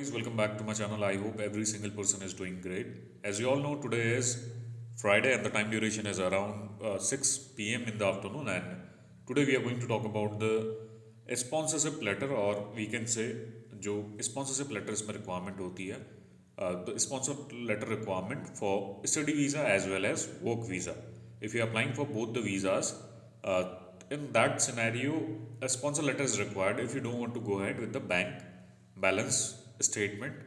guys, welcome back to my channel. I hope every single person is doing great. As you all know, today is Friday and the time duration is around 6 p.m. in the afternoon. And today we are going to talk about the sponsorship letter, or we can say जो sponsorship letter इसमें requirement होती है, the sponsor letter requirement for study visa as well as work visa. If you are applying for both the visas, uh, in that scenario, a sponsor letter is required if you don't want to go ahead with the bank balance statement.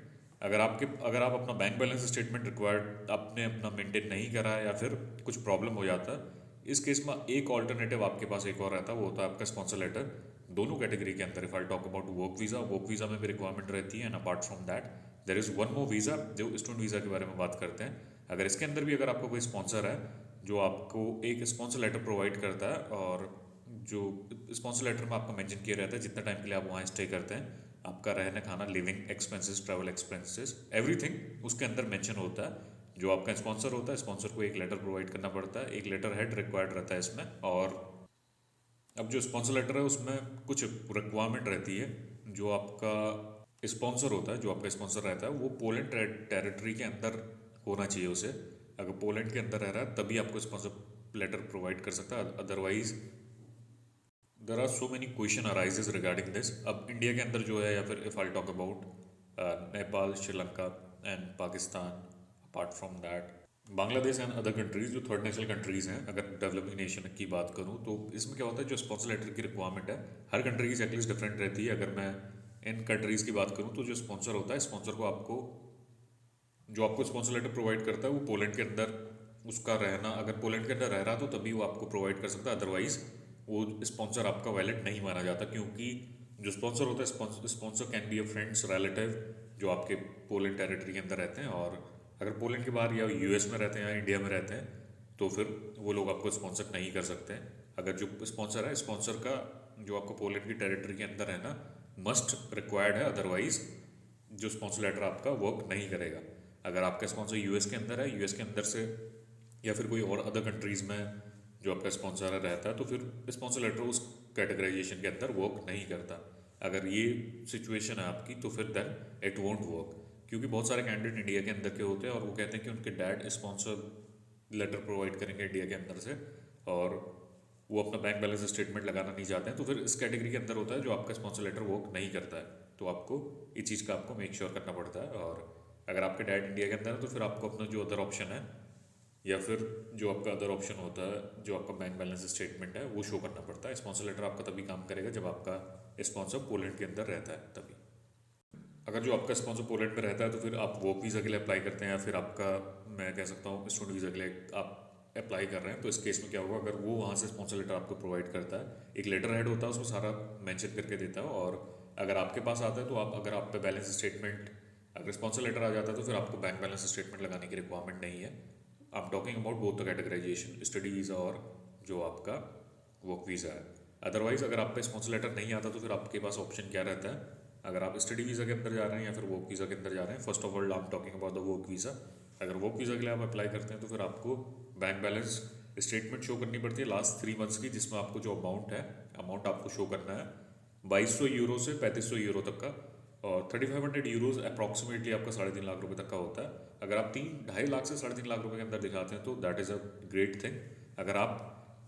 अगर आप अपना bank balance statement required आपने अपना maintain नहीं करा है या फिर कुछ प्रॉब्लम हो जाता है, इस केस में एक ऑल्टरनेटिव आपके पास एक और रहता है, वो होता है आपका स्पॉन्सर लेटर। दोनों कैटेगरी के अंदर, if I talk about work visa में भी रिक्वायरमेंट रहती है, and apart from that there is one more visa जो स्टूडेंट वीज़ा के बारे में बात करते हैं। अगर इसके अंदर भी अगर आपका कोई स्पॉन्सर है जो आपको एक स्पॉन्सर लेटर प्रोवाइड करता है, और जो स्पॉन्सर लेटर में आपका मेंशन किया रहता है जितना टाइम के लिए आप वहाँ स्टे करते हैं, आपका रहना खाना living expenses travel expenses everything उसके अंदर मेंशन होता है। जो आपका स्पॉन्सर होता है, स्पॉन्सर को एक लेटर प्रोवाइड करना पड़ता है, एक लेटर हेड रिक्वायर्ड रहता है इसमें। और अब जो स्पॉन्सर लेटर है उसमें कुछ रिक्वायरमेंट रहती है। जो आपका स्पॉन्सर होता है, जो आपका स्पॉन्सर रहता है, वो पोलैंड टेरिटरी के अंदर होना चाहिए उसे। अगर पोलैंड के अंदर रह रहा है तभी आपको स्पॉन्सर लेटर प्रोवाइड कर सकता है, otherwise there are so many question arises regarding this. अब इंडिया के अंदर जो है, या फिर if I talk about Nepal, Sri Lanka and Pakistan, apart from that Bangladesh and other countries जो थर्ड नेशनल कंट्रीज हैं, अगर डेवलपिंग नेशन की बात करूं तो इसमें क्या होता है, जो स्पॉन्सर लेटर की रिक्वायरमेंट है हर कंट्री की चेकलिस्ट डिफरेंट रहती है। अगर मैं इन कंट्रीज़ की बात करूं तो जो स्पॉन्सर होता है, स्पॉन्सर को आपको स्पॉन्सर लेटर प्रोवाइड करता है, वो पोलैंड के अंदर उसका रहना, अगर पोलैंड के अंदर रह रहा तो तभी वो आपको प्रोवाइड कर सकता है, अदरवाइज वो स्पॉन्सर आपका वैलिड नहीं माना जाता। क्योंकि जो स्पॉन्सर होता है, sponsor can be a friends relative जो आपके पोलैंड टेरिटरी के अंदर रहते हैं, और अगर पोलैंड के बाहर या यूएस में रहते हैं या इंडिया में रहते हैं तो फिर वो लोग आपको स्पॉन्सर नहीं कर सकते हैं। अगर जो स्पॉन्सर है, स्पॉन्सर का जो आपको पोलैंड की टेरिटरी के अंदर है ना, मस्ट रिक्वायर्ड है, अदरवाइज जो स्पॉन्सर लेटर आपका वर्क नहीं करेगा। अगर आपका स्पॉन्सर यूएस के अंदर है, यूएस के अंदर से या फिर कोई और अदर कंट्रीज़ में जो आपका स्पॉन्सर रहता है, तो फिर स्पॉन्सर लेटर उस कैटेगराइजेशन के अंदर वर्क नहीं करता। अगर ये सिचुएशन है आपकी तो फिर देन इट वोंट वर्क। क्योंकि बहुत सारे कैंडिडेट इंडिया के अंदर के होते हैं और वो कहते हैं कि उनके डैड स्पॉन्सर लेटर प्रोवाइड करेंगे इंडिया के अंदर से, और वो अपना बैंक बैलेंस स्टेटमेंट लगाना नहीं चाहते हैं, तो फिर इस कैटेगरी के अंदर होता है जो आपका स्पॉन्सर लेटर वर्क नहीं करता है। तो आपको इस चीज़ का आपको मेक श्योर करना पड़ता है। और अगर आपके डैड इंडिया के अंदर है तो फिर आपको अपना जो अदर ऑप्शन है, या फिर जो आपका अदर ऑप्शन होता है, जो आपका बैंक बैलेंस स्टेटमेंट है, वो शो करना पड़ता है। स्पॉन्सर लेटर आपका तभी काम करेगा जब आपका स्पॉन्सर पोलैंड के अंदर रहता है तभी। अगर जो आपका स्पॉन्सर पोलैंड में रहता है तो फिर आप वर्क वीज़ा के लिए अप्लाई करते हैं, या फिर आपका, मैं कह सकता हूँ, स्टूडेंट वीज़ा के लिए आप अप्लाई कर रहे हैं। तो इस केस में क्या होगा, अगर वो वहाँ से स्पॉन्सर लेटर आपको प्रोवाइड करता है, एक लेटर हेड होता है, उसमें सारा मेंशन करके देता है। और अगर आपके पास आता है तो आप, अगर आप पे बैलेंस स्टेटमेंट, अगर स्पॉन्सर लेटर आ जाता है तो फिर आपको बैंक बैलेंस स्टेटमेंट लगाने की रिक्वायरमेंट नहीं है। I am talking about both the categorization, study visa और जो आपका वर्क वीज़ा है। अदरवाइज अगर आप पे स्पॉन्सर लेटर नहीं आता तो फिर आपके पास ऑप्शन क्या रहता है, अगर आप स्टडी वीज़ा के अंदर जा रहे हैं या फिर वर्क वीज़ा के अंदर जा रहे हैं, first of all I am talking about the work visa. अगर वर्क वीज़ा के लिए आप अप्लाई करते हैं तो फिर आपको बैंक बैलेंस स्टेटमेंट शो करनी पड़ती है लास्ट 3 मंथ्स की, जिसमें आपको जो अमाउंट है, अमाउंट आपको शो करना है 2200 यूरो से 3500 यूरो तक का, और 3500 यूरोज अप्रॉक्सीमेटली आपका 3.5 लाख रुपए तक का होता है। अगर आप 3-2.5 लाख से 3.5 लाख रुपए के अंदर दिखाते हैं तो that is a great thing. अगर आप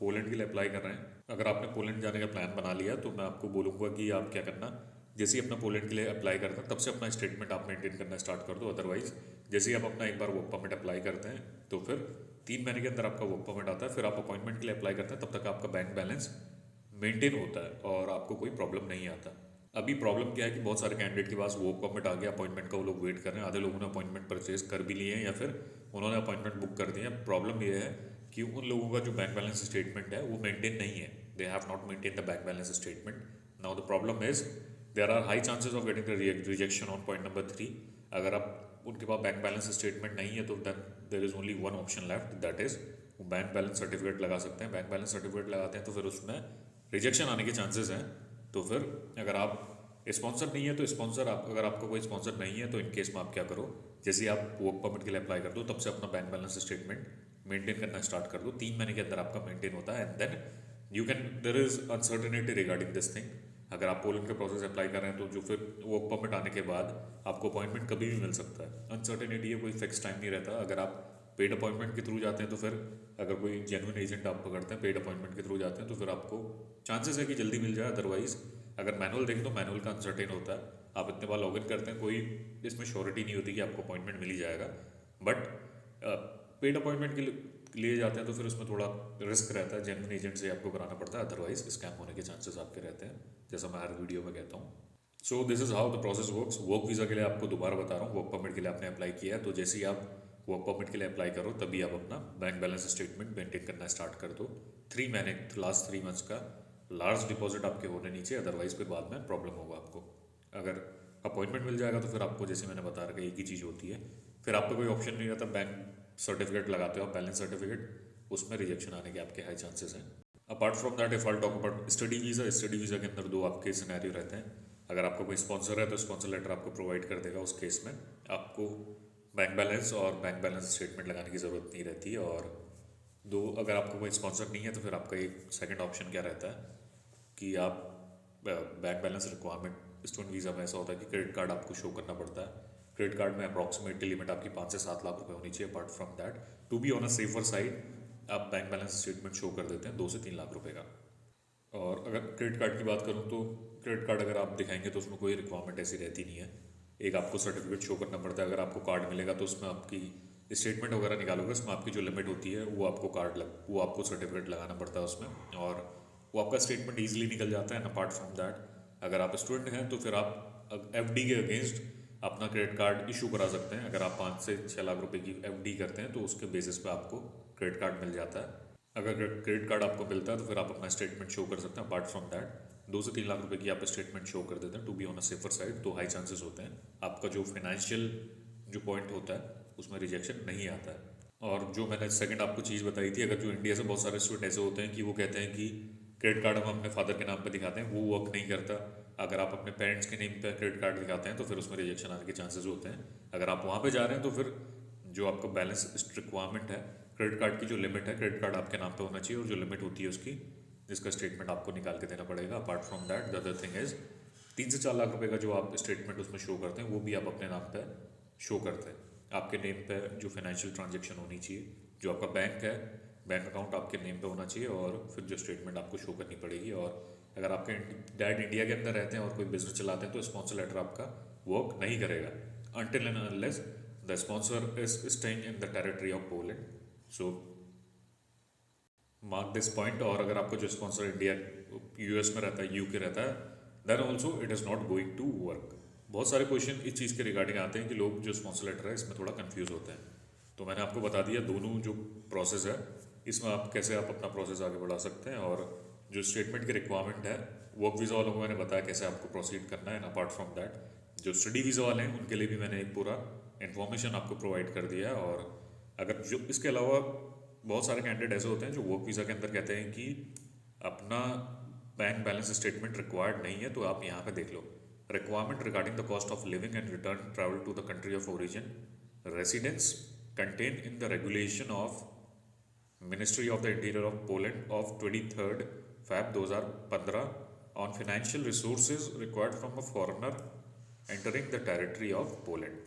पोलैंड के लिए अप्लाई कर रहे हैं, अगर आपने पोलैंड जाने का प्लान बना लिया, तो मैं आपको बोलूँगा कि आप क्या करना, जैसे ही अपना पोलैंड के लिए अप्लाई करते हैं तब से अपना स्टेटमेंट आप मेंटेन करना स्टार्ट कर दो। अदरवाइज जैसे ही आप अपना एक बार वर्क परमिट अप्लाई करते हैं तो फिर 3 महीने के अंदर आपका वर्क परमिट आता है, फिर आप अपॉइंटमेंट के लिए अप्लाई करते हैं, तब तक आपका बैंक बैलेंस मेंटेन होता है और आपको कोई प्रॉब्लम नहीं आता। अभी प्रॉब्लम क्या है कि बहुत सारे कैंडिडेट के पास वर्क परमिट आ गया, अपॉइंटमेंट का वो लोग वेट कर रहे हैं, आधे लोगों ने अपॉइंटमेंट परचेज कर भी लिए हैं या फिर उन्होंने अपॉइंटमेंट बुक कर दिया। प्रॉब्लम ये है कि उन लोगों का जो बैंक बैलेंस स्टेटमेंट है वो मेंटेन नहीं है, they have not maintain the bank balance statement. Now the problem is there are high chances of getting the rejection on point number 3। अगर आप उनके पास बैंक बैलेंस स्टेटमेंट नहीं है तो then there is only one option left, that is वो bank balance certificate लगा सकते हैं। बैंक बैलेंस सर्टिफिकेट लगाते हैं तो फिर उसमें रिजेक्शन आने के चांसेस हैं। तो फिर अगर आप स्पॉन्सर नहीं है तो स्पॉन्सर, आप अगर आपका कोई स्पॉन्सर नहीं है तो इन केस में आप क्या करो, जैसे ही आप वर्क परमिट के लिए अप्लाई कर दो तब से अपना बैंक बैलेंस स्टेटमेंट मेंटेन करना स्टार्ट कर दो। 3 महीने के अंदर आपका मेंटेन होता है, and then you can, there is uncertainty regarding this thing. अगर आप पोलैंड का प्रोसेस अप्लाई कर रहे हैं तो जो फिर वर्क परमिट आने के बाद आपको अपॉइंटमेंट कभी भी मिल सकता है, अनसर्टेनिटी है, कोई फिक्स टाइम नहीं रहता। अगर आप पेड अपॉइंटमेंट के थ्रू जाते हैं तो फिर अगर कोई जेन्युइन एजेंट आप पकड़ते हैं पेड अपॉइंटमेंट के थ्रू जाते हैं तो फिर आपको चांसेस है कि जल्दी मिल जाए। अदरवाइज अगर मैनुअल देखें तो मैनुअल का अनसर्टेन होता है, आप इतने बार लॉगिन करते हैं, कोई इसमें श्योरिटी नहीं होती कि आपको अपॉइंटमेंट मिल ही जाएगा। बट पेड अपॉइंटमेंट के लिए जाते हैं तो फिर उसमें थोड़ा रिस्क रहता है, जेन्युइन एजेंट से आपको कराना पड़ता है, अदरवाइज स्कैम होने के चांसेस आपके रहते हैं, जैसा मैं हर वीडियो में कहता हूँ। So this is how the process works. Work visa के लिए आपको दोबारा बता रहा हूँ, वर्क परमिट के लिए आपने अप्लाई किया है तो जैसे ही आप वर्क परमिट के लिए अप्लाई करो तभी आप अपना बैंक बैलेंस स्टेटमेंट मेंटेन करना स्टार्ट कर दो। 3 महीने लास्ट 3 मंथ्स का लार्ज डिपॉजिट आपके होने नीचे, अदरवाइज फिर बाद में प्रॉब्लम होगा आपको। अगर अपॉइंटमेंट मिल जाएगा तो फिर आपको जैसे मैंने बता रखा एक ही चीज़ होती है, फिर आपको कोई ऑप्शन नहीं रहता। बैंक सर्टिफिकेट लगाते हो, बैलेंस सर्टिफिकेट, उसमें रिजेक्शन आने के आपके हाई चांसेस हैं। Apart from that if I talk about study visa, study visa के अंदर 2 आपके सिनेरियो रहते हैं। अगर आपको कोई स्पॉन्सर है तो स्पॉन्सर लेटर आपको प्रोवाइड कर देगा, उस केस में आपको बैंक बैलेंस और बैंक बैलेंस स्टेटमेंट लगाने की ज़रूरत नहीं रहती। और अगर आपको कोई स्पॉन्सर नहीं है तो फिर आपका एक सेकंड ऑप्शन क्या रहता है कि आप bank balance requirement student visa में ऐसा होता है कि क्रेडिट कार्ड आपको शो करना पड़ता है। क्रेडिट कार्ड में अप्रॉक्सीमेटली लिमिट आपकी 5 से 7 लाख रुपए होनी चाहिए। Apart from that, to be on a safer side, आप बैंक बैलेंस स्टेटमेंट शो कर देते हैं 2 से 3 लाख रुपए का। और अगर क्रेडिट कार्ड की बात करूँ तो क्रेडिट कार्ड अगर आप दिखाएंगे तो उसमें कोई रिक्वायरमेंट ऐसी रहती नहीं है, एक आपको सर्टिफिकेट शो करना पड़ता है। अगर आपको कार्ड मिलेगा तो उसमें आपकी स्टेटमेंट वगैरह निकालोगे, उसमें आपकी जो लिमिट होती है वो आपको सर्टिफिकेट लगाना पड़ता है उसमें, और वो आपका स्टेटमेंट ईजिली निकल जाता है। एंड अपार्ट फ्रॉम दैट, अगर आप स्टूडेंट हैं तो फिर आप एफडी के अगेंस्ट अपना क्रेडिट कार्ड इशू करा सकते हैं। अगर आप 5 से 6 लाख रुपए की एफडी करते हैं तो उसके बेसिस पे आपको क्रेडिट कार्ड मिल जाता है। अगर क्रेडिट कार्ड आपको मिलता है तो फिर आप अपना स्टेटमेंट शो कर सकते हैं। अपार्ट फ्रॉम दैट 2 से 3 लाख रुपए की आप स्टेटमेंट शो कर देते हैं to be on a safer side, तो हाई चांसेस होते हैं आपका जो फाइनेंशियल जो पॉइंट होता है उसमें रिजेक्शन नहीं आता है। और जो मैंने सेकंड आपको चीज़ बताई थी, अगर जो इंडिया से बहुत सारे स्टूडेंट ऐसे होते हैं कि वो कहते हैं कि क्रेडिट कार्ड हम अपने फादर के नाम पे दिखाते हैं, वो वर्क नहीं करता। अगर आप अपने पेरेंट्स के नेम पे क्रेडिट कार्ड दिखाते हैं तो फिर उसमें रिजेक्शन आने के चांसेस होते हैं। अगर आप वहाँ पे जा रहे हैं तो फिर जो आपका बैलेंस रिक्वायरमेंट है, क्रेडिट कार्ड की जो लिमिट है, क्रेडिट कार्ड आपके नाम पे होना चाहिए और जो लिमिट होती है उसकी, जिसका स्टेटमेंट आपको निकाल के देना पड़ेगा। Apart from that the other thing is 3 से 4 लाख रुपए का जो आप स्टेटमेंट उसमें शो करते हैं वो भी आप अपने नाम पे शो करते हैं। आपके नेम पे जो फाइनेंशियल ट्रांजेक्शन होनी चाहिए, जो आपका बैंक है, बैंक अकाउंट आपके नेम पे होना चाहिए, और फिर जो स्टेटमेंट आपको शो करनी पड़ेगी। और अगर आपके डैड इंडिया के अंदर रहते हैं और कोई बिजनेस चलाते हैं तो स्पॉन्सर लेटर आपका वर्क नहीं करेगा until and unless the sponsor is staying in the territory of Poland. So mark this point। और अगर आपका जो स्पॉन्सर इंडिया यूएस में रहता है, यूके रहता है, then also it is not going to work. बहुत सारे क्वेश्चन इस चीज़ के रिगार्डिंग आते हैं कि लोग जो स्पॉन्सर लेटर है इसमें थोड़ा कंफ्यूज होते हैं। तो मैंने आपको बता दिया दोनों जो प्रोसेस है इसमें आप कैसे आप अपना प्रोसेस आगे बढ़ा सकते हैं। और जो स्टेटमेंट की रिक्वायरमेंट है, वर्क वीज़ा वालों को मैंने बताया कैसे आपको प्रोसीड करना है। एंड अपार्ट फ्रॉम दैट जो स्टडी वीज़ा वाले हैं उनके लिए भी मैंने एक पूरा इन्फॉर्मेशन आपको प्रोवाइड कर दिया है। और अगर जो इसके अलावा बहुत सारे कैंडिडेट ऐसे होते हैं जो वर्क वीज़ा के अंदर कहते हैं कि अपना बैंक बैलेंस स्टेटमेंट रिक्वायर्ड नहीं है, तो आप यहाँ पे देख लो, requirement regarding the cost of living and return travel to the country of origin residence contain in the regulation of ministry of the interior of Poland of 23 Feb 2015 on financial resources required from a foreigner entering the territory of Poland.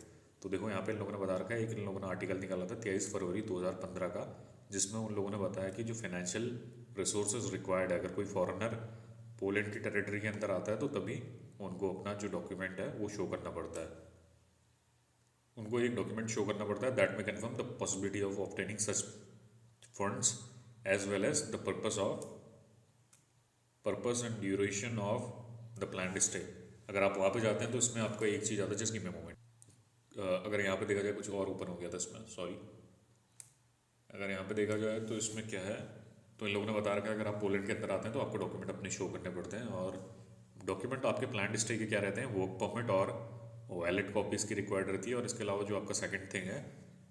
तो देखो यहाँ पे इन लोगों ने बता रखा है, एक इन लोगों ने आर्टिकल निकाला था 23 फरवरी 2015 का, जिसमें उन लोगों ने बताया कि जो फाइनेंशियल रिसोर्सेज रिक्वायर्ड है, अगर कोई फॉरेनर पोलैंड की टेरिटरी के अंदर आता है तो तभी उनको अपना जो डॉक्यूमेंट है वो शो करना पड़ता है। उनको एक डॉक्यूमेंट शो करना पड़ता है दैट में confirm the possibility of obtaining such funds as well as the purpose and duration of the planned stay. अगर आप वहाँ पे जाते हैं तो इसमें आपको एक चीज़ आता है जिसकी मैं मोमेंट, अगर यहाँ पे देखा जाए कुछ और ओपन हो गया था इसमें, सॉरी। अगर यहाँ पे देखा जाए तो इसमें क्या है, तो इन लोगों ने बता रखा है अगर आप पोलैंड के अंदर आते हैं तो आपको डॉक्यूमेंट अपने शो करने पड़ते हैं। और डॉक्यूमेंट आपके प्लान्ड स्टे के क्या रहते हैं, वर्क परमिट और वैलिड कॉपीज की रिक्वायर्ड रहती है। और इसके अलावा जो आपका सेकंड थिंग है,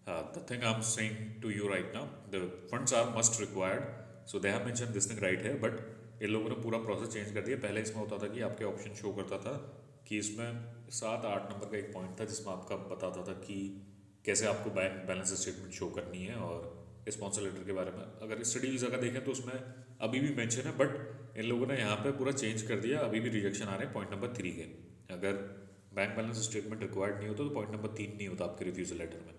the thing I am saying to you right now, the funds are must required, so they have mention this thing right है। बट इन लोगों ने पूरा प्रोसेस चेंज कर दिया। पहले इसमें होता था कि आपके ऑप्शन शो करता था कि इसमें 7-8 नंबर का एक पॉइंट था जिसमें आपका बताता था कि कैसे आपको बैंक बैलेंस स्टेटमेंट शो करनी है। और स्पॉन्सर लेटर के बारे में अगर स्टडी वीज़ा का देखें तो उसमें अभी भी मेंशन है, बट इन लोगों ने यहाँ पे पूरा चेंज कर दिया, अभी भी रिजेक्शन आ रहे हैं पॉइंट नंबर 3 के। अगर बैंक बैलेंस स्टेटमेंट रिक्वायर्ड नहीं होता तो पॉइंट नंबर 3 नहीं होता आपके रिफ्यूजल लेटर में।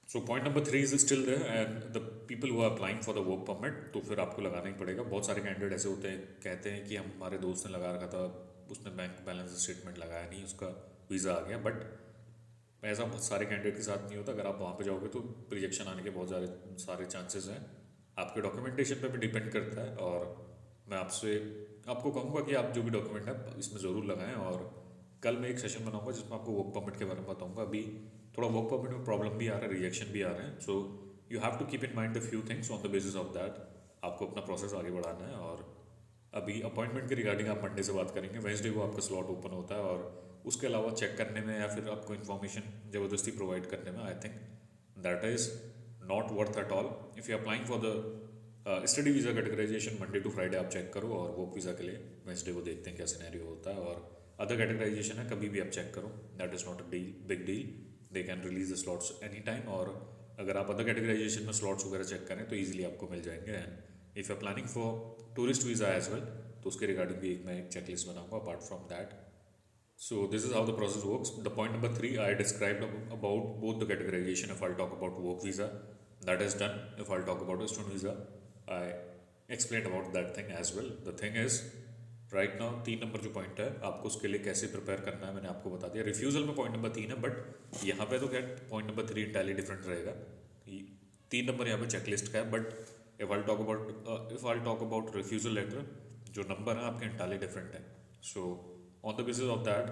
So point number 3 is still there and the people who are applying for the work permit, तो फिर आपको लगाना ही पड़ेगा। बहुत सारे कैंडिडेट ऐसे होते हैं, कहते हैं कि हमारे दोस्त ने लगा रखा था, उसने बैंक बैलेंस स्टेटमेंट लगाया नहीं, उसका वीज़ा आ गया, बट ऐसा बहुत सारे कैंडिडेट के साथ नहीं होता। अगर आप वहाँ पे जाओगे तो रिजेक्शन आने के बहुत सारे चांसेस हैं। आपके डॉक्यूमेंटेशन पे भी डिपेंड करता है, और मैं आपको कहूँगा कि आप जो भी डॉक्यूमेंट है इसमें ज़रूर लगाएं। और कल मैं एक सेशन बनाऊंगा जिसमें आपको वर्क परमिट के बारे में बताऊंगा। अभी थोड़ा वर्क परमिट में प्रॉब्लम भी आ रहा है, रिजेक्शन भी आ रहे हैं, so you have to keep in mind the few things. On the basis of that आपको अपना प्रोसेस आगे बढ़ाना है। और अभी अपॉइंटमेंट के रिगार्डिंग आप मंडे से बात करेंगे, वेंसडे को आपका स्लॉट ओपन होता है, और उसके अलावा चेक करने में या फिर आपको इन्फॉर्मेशन ज़बरदस्ती प्रोवाइड करने में, I think that is not worth at all. If you applying for the study visa categorization, Monday to Friday आप चेक करो, और वर्क वीज़ा के लिए वेंसडे को देखते हैं क्या सिनेरियो होता है। और अदर कैटेगराइजेशन है, कभी भी आप चेक करो, that is not a big deal, they can release the slots any time. और अगर आप अदर कैटेगराइजेशन में स्लॉट्स वगैरह चेक करें तो ईजिली आपको मिल जाएंगे। And if you planning for tourist visa as well, तो उसके रिगार्डिंग भी मैं एक चेकलिस्ट बनाऊंगा apart from that. So this is how the process works. The point number 3 I described about both the categorization. If I'll talk about work visa, that is done. If I'll talk about a student visa, I explained about that thing as well. The thing is, right now 3 number जो point है, आपको उसके लिए कैसे prepare करना है मैंने आपको बता दिया। रिफ्यूज़ल में पॉइंट नंबर 3 है, बट यहाँ पे तो क्या पॉइंट नंबर 3 इंटायरली डिफरेंट रहेगा। 3 नंबर यहाँ पे चेकलिस्ट का है, but if I talk about refusal letter, जो नंबर है आपके इंटायरली डिफरेंट है। सो on the basis of that,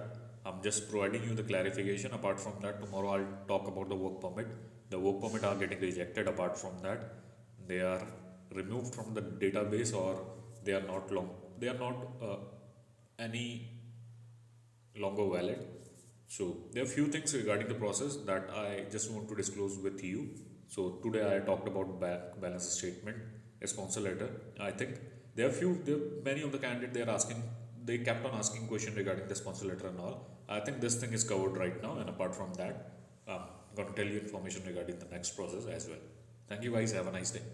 I'm just providing you the clarification. Apart from that, tomorrow I'll talk about the work permit. The work permit are getting rejected. Apart from that, they are removed from the database, or they are not long, they are not any longer valid. So there are few things regarding the process that I just want to disclose with you. So today I talked about bank balance statement, a sponsor letter. I think there are many of the candidates, they kept on asking question regarding the sponsor letter and all. I think this thing is covered right now, and apart from that, I'm going to tell you information regarding the next process as well. Thank you guys. Have a nice day.